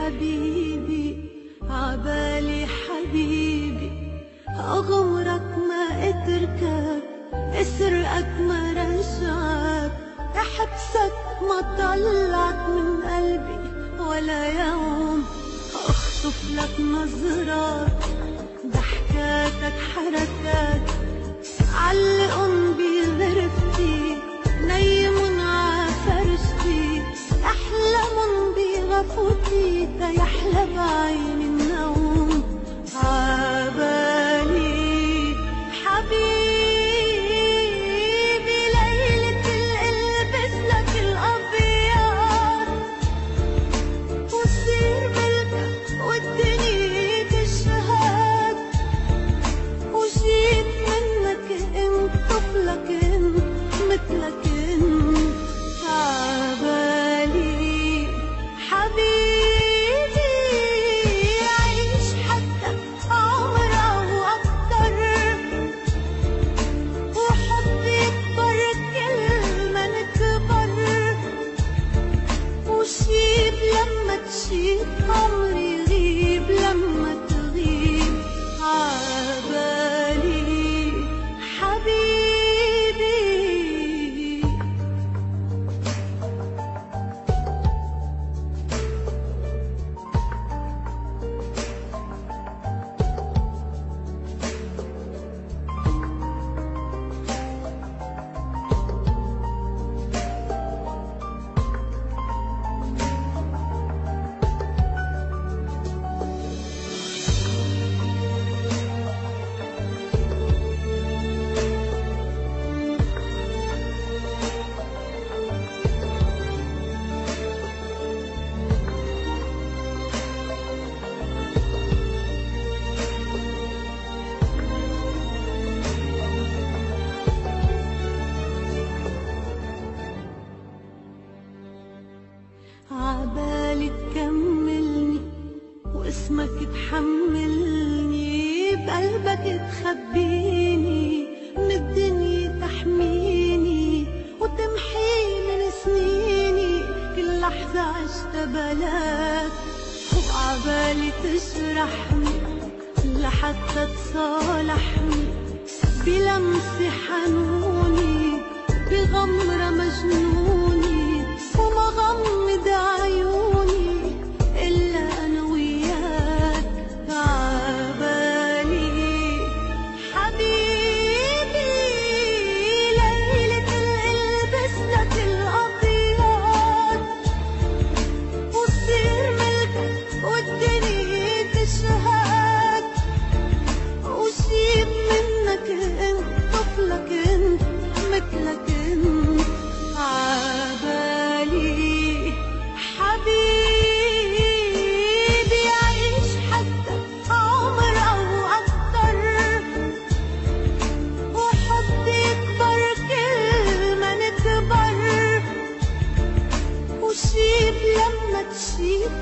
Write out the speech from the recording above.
حبيبي عبالي حبيبي، أغمرك ما أتركك، أسرقك ما رجعك، أحبسك ما طلعك من قلبي ولا يوم، أخطف لك نظرات، ضحكاتك حركات، علقن بغرفتي، نيمن عفرشتي، أحلمن بغفوتي، تيحلى بعيني النوم، عبالي حبيبي ليلة القلبس لك الأبيض، وصير ملكك والدنيا تشهد، وجيب منك انت طفلك انت مثلك انت، عبالي حبيبي عيش حتى عمر او اكتر، وحبي يكبر كل ما نكبر، وشيب لما تشيب عمري يغيب لما تغيب، عبالي حبيبي. عبالي تكملني واسمك تحملني، بقلبك تخبيني، من الدنيا تحميني، وتمحي من سنيني كل لحظة عشتها بلاك، وعبالي تجرحني لحتى تصالحني، بلمسة حنوني، بغمرة مجنوني، وما غمض عيوني إلا أنا وياك، عبالي حبيبي ليلة القلبس لك الأبيض، وصير ملكك والدنيا تشهد، وجيب منك انت طفلك انت مثلك انت، عبالي حبيبي عيش حتى عمر او اكتر، وحبي يكبر كل ما نكبر، وشيب لما تشيب